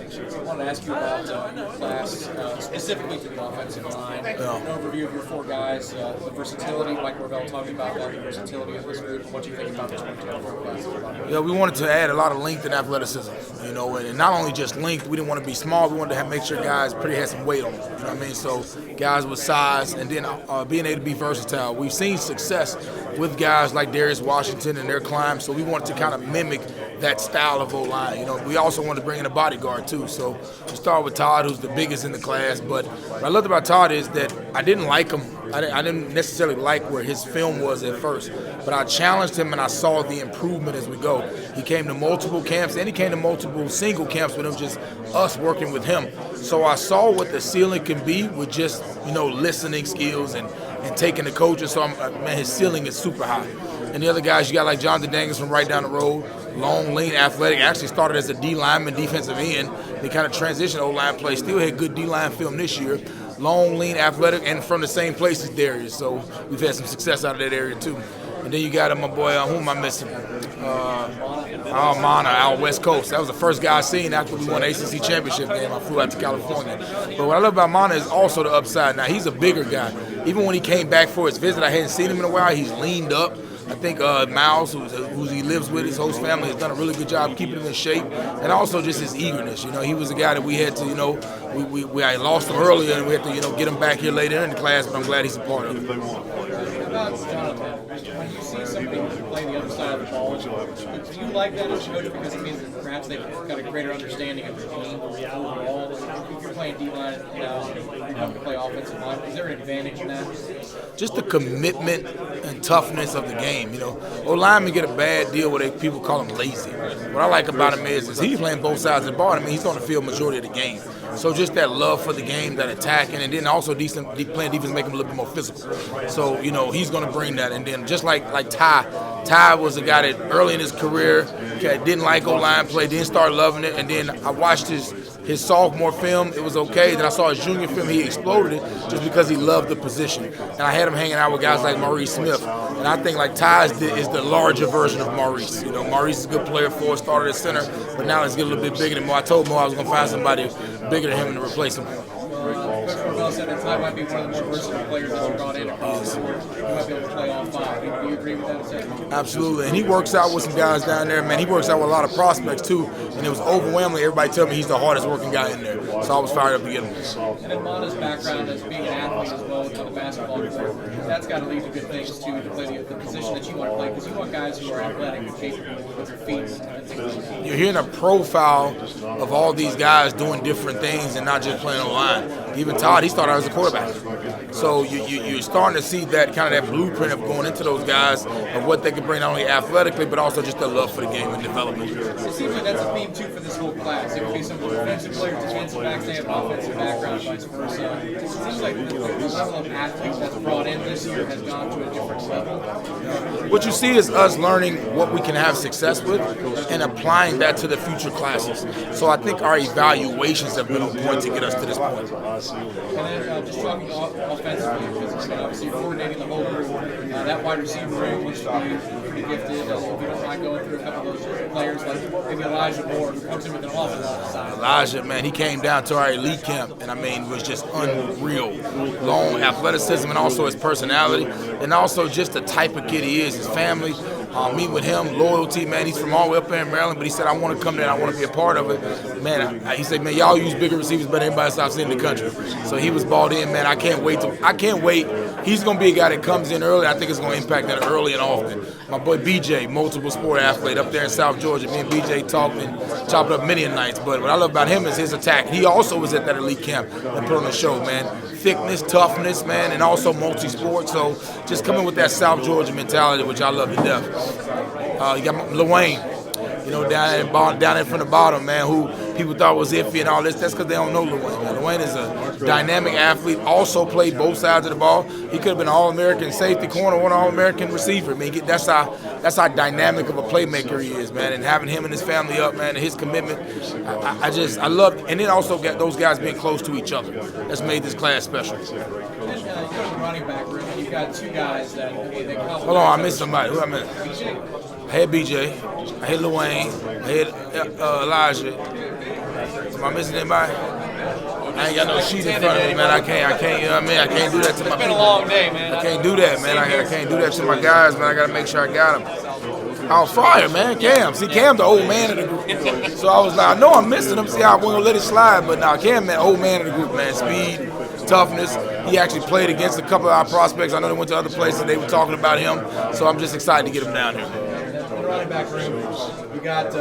I wanted to ask you about your class, specifically to the offensive line. An overview of your four guys, the versatility, like Norvell talking about that, the versatility of this group, and what you think about the 2024 class. Yeah, we wanted to add a lot of length and athleticism, and not only just length. We didn't want to be small. We wanted to make sure guys pretty had some weight on them. You know what I mean? So guys with size, and then being able to be versatile. We've seen success with guys like Darius Washington and their climb, so we wanted to kind of mimic that style of O-line. We also wanted to bring in a bodyguard too. So we started with Todd, who's the biggest in the class. But what I loved about Todd is that I didn't like him. I didn't necessarily like where his film was at first, but I challenged him and I saw the improvement as we go. He came to multiple camps and he came to multiple single camps with him, just us working with him. So I saw what the ceiling can be with just, listening skills and taking the coaching. So, man, his ceiling is super high. And the other guys, you got like Jonathan Daniels from right down the road, long, lean, athletic. Actually started as a D lineman, defensive end. They kind of transitioned O-line play. Still had good D-line film this year. Long, lean, athletic, and from the same place as Darius. So we've had some success out of that area too. And then you got my boy, who am I missing? Mana, out West Coast. That was the first guy I seen after we won the ACC championship game. I flew out to California. But what I love about Mana is also the upside. Now, he's a bigger guy. Even when he came back for his visit, I hadn't seen him in a while. He's leaned up. I think Miles, who he lives with, his host family, has done a really good job keeping him in shape, and also just his eagerness. He was a guy that we had to, we I lost him earlier, and we had to, get him back here later in the class. But I'm glad he's a part of it. About Jonathan, when you see somebody play the other side of the ball, do you like that as a coach because it means that perhaps they've got a greater understanding of the game overall? If you're playing D-line and you're having to play offensive line, is there an advantage in that? Just the commitment and toughness of the game. O-linemen get a bad deal where people call him lazy. What I like about him is he's playing both sides of the ball. He's on the field majority of the game. So just that love for the game, that attacking, and then also playing defense make him a little bit more physical. So, he's going to bring that. And then just like Ty was a guy that early in his career didn't like O-line play, didn't start loving it. And then I watched his sophomore film, it was okay. Then I saw his junior film, he exploded it just because he loved the position. And I had him hanging out with guys like Maurice Smith. And I think like Ty is the larger version of Maurice. Maurice is a good player for us, started at center, but now let's get a little bit bigger than Mo. I told Mo I was going to find somebody bigger than him to replace him. Coach Norvell said that Ty might be one of the more versatile players that you brought in across the board. He might be able to play all five. Do you agree with that assessment? Absolutely. And he works out with some guys down there, man. He works out with a lot of prospects, too. And it was overwhelming. Everybody told me he's the hardest working guy in there. So I was fired up to get him. And then Mana's background as being an athlete as well on the basketball court, that's got to lead to good things, too, to play the position that you want to play. Because you want guys who are athletic and capable with their feet. You're hearing a profile of all these guys doing different things and not just playing on line. Even Todd, he started out as a quarterback. So you're starting to see that kind of that blueprint of going into those guys of what they can bring not only athletically but also just their love for the game and development. It seems like that's a theme too for this whole class. It would be some defensive players, defensive backs, they have an offensive background, vice versa. It seems like the level of athletes that's brought in this year has gone to a different level. What you see is us learning what we can have success with and applying that to the future classes. So I think our evaluations have been on point to get us to this point. And then just talking offensively, because obviously you're coordinating the whole group. That wide receiver room looks to be pretty gifted. If you don't mind going through a couple of those players, like maybe Elijah Moore, who comes in with an awful lot of size. Elijah, man, he came down to our elite camp, and was just unreal. Long athleticism and also his personality, and also just the type of kid he is, his family. Meet with him, loyalty, man. He's from all the way up there in Maryland, but he said, I want to come there and I want to be a part of it. Man, he said, man, y'all use bigger receivers better than anybody else I've seen in the country. So he was bought in, man. I can't wait. He's going to be a guy that comes in early. I think it's going to impact that early and often. My boy BJ, multiple sport athlete up there in South Georgia. Me and BJ talked and chopped up many nights. But what I love about him is his attack. He also was at that elite camp and put on the show, man. Thickness, toughness, man, and also multi-sport. So just coming with that South Georgia mentality, which I love to death. You got Lil Wayne, down from the bottom, man, who people thought was iffy and all this. That's because they don't know Lil Wayne. Man. Lil Wayne is a dynamic athlete, also played both sides of the ball. He could have been an All-American safety corner or an All-American receiver. I mean, that's how dynamic of a playmaker he is, man. And having him and his family up, man, and his commitment, I love. And then also got those guys being close to each other. That's made this class special. And you go to the running back room, and you've got two guys that they come. Hold on, I missed somebody. Who I missed? BJ. I had BJ. I had Lil Wayne. I had Elijah. Am I missing anybody? I ain't got no sheet in front of me, man. I can't, you know what I mean? I can't do that to my It's been a people. long day, man. I can't do that, man. I can't do that to my guys, man. I got to make sure I got them. On fire, man. Cam. See, Cam the old man of the group. So I was like, I know I'm missing him. See, I wasn't going to let it slide. But now Cam, man, old man of the group, man. Speed, toughness. He actually played against a couple of our prospects. I know they went to other places. They were talking about him. So I'm just excited to get him down here. In the running back room, you got, it's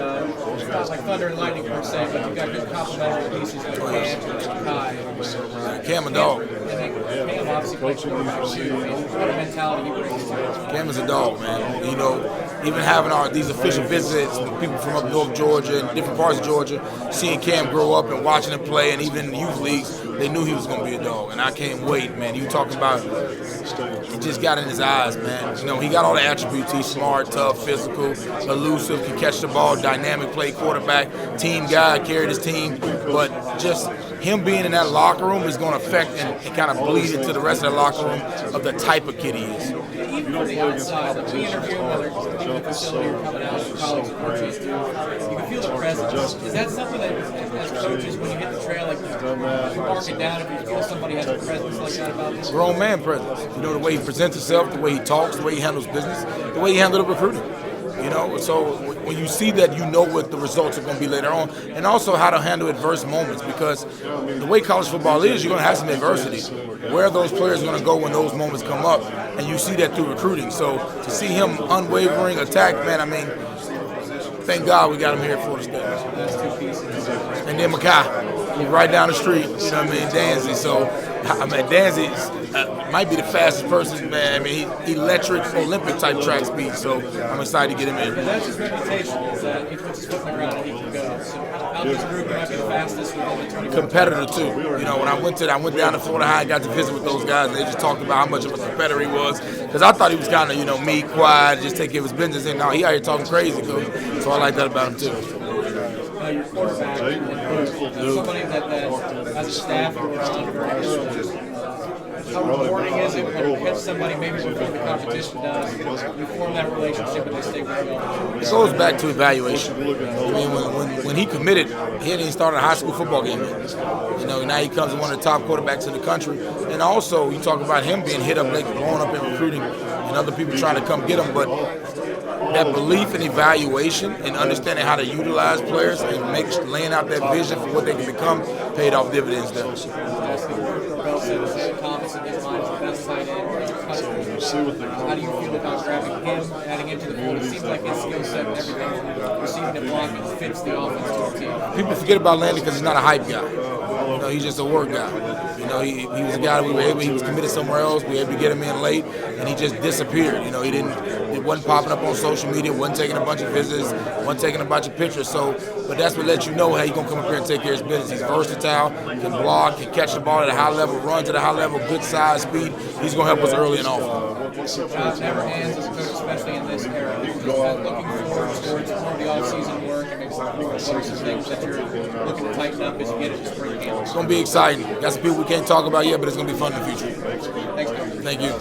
not like thunder and lightning per se, but you got good complementary pieces like Cam and Kai. Cam a dog. And then Cam obviously plays quarterback too. What a mentality he brings to it. Cam is a dog, man. You know, even having these official visits with people from up North Georgia and different parts of Georgia, seeing Cam grow up and watching him play, and even in the youth leagues, they knew he was going to be a dog. And I can't wait, man. You talking about, he just got in his eyes, man. You know, he got all the attributes. He's smart, tough, physical, elusive, can catch the ball, dynamic play quarterback, team guy, carried his team. But just him being in that locker room is going to affect and kind of bleed into the rest of the locker room of the type of kid he is. Even from the outside, like we interview him, whether it's in the facility or coming out with colleagues and coaches, you can feel the presence. Is that something that, as coaches, when you hit the trail, like you mark it down if you feel somebody has a presence like that about this? Grown man presence. You know, the way he presents himself, the way he talks, the way he handles business, the way he handled the recruiting. You know, so when you see that, you know what the results are going to be later on, and also how to handle adverse moments, because the way college football is, you're going to have some adversity. Where are those players going to go when those moments come up? And you see that through recruiting. So to see him unwavering attack, man, I mean, thank God we got him here at Florida State. And then Makai, he's right down the street, you know what I mean, Danzy. So, I mean, Danzy might be the fastest person, man. I mean, he electric, Olympic-type track speed, so I'm excited to get him in. And that's his reputation, is that he puts his foot in the ground and he can go. So out this group, he might be the fastest within the 24. Competitor, too. You know, when I went down to Florida High and got to visit with those guys, and they just talked about how much of a competitor he was. Because I thought he was kind of, you know, meek, quiet, just take care of his business. And now he out here talking crazy, coach. So I like that about him, too. Your quarterback, somebody that as a staff you're on very early. How rewarding is it when you catch somebody maybe before the competition does, you form that relationship and they stay with you? It goes back to evaluation. I mean, when he committed, he hadn't even started a high school football game yet. You know, now he comes as one of the top quarterbacks in the country. And also, you talk about him being hit up late, blowing up in recruiting, and other people trying to come get him. But that belief and evaluation and understanding how to utilize players and laying out that vision for what they can become paid off dividends there. Norvell said Thomas in his mind is the best tight end in the country. How do you feel about grabbing him, adding him to the fold? It seems like his skill set and everything from receiving and blocking fits the offense to the team. People forget about Landry because he's not a hype guy. You know, he's just a work guy. You know, he was a guy that he was committed somewhere else. We were able to get him in late, and he just disappeared. You know, it wasn't popping up on social media, wasn't taking a bunch of visits, wasn't taking a bunch of pictures. So, but that's what lets you know, hey, he's going to come up here and take care of his business. He's versatile, can block, can catch the ball at a high level, runs at a high level, good size, speed. He's going to help us early and often. Job never ends as a coach, especially in this era. Looking forward towards more of the off-season work and maybe some more closer things that you're looking to tighten up as you get into spring camp. It's going to be exciting. Got some people we can't talk about yet, but it's going to be fun in the future. Thanks, Coach. Thank you.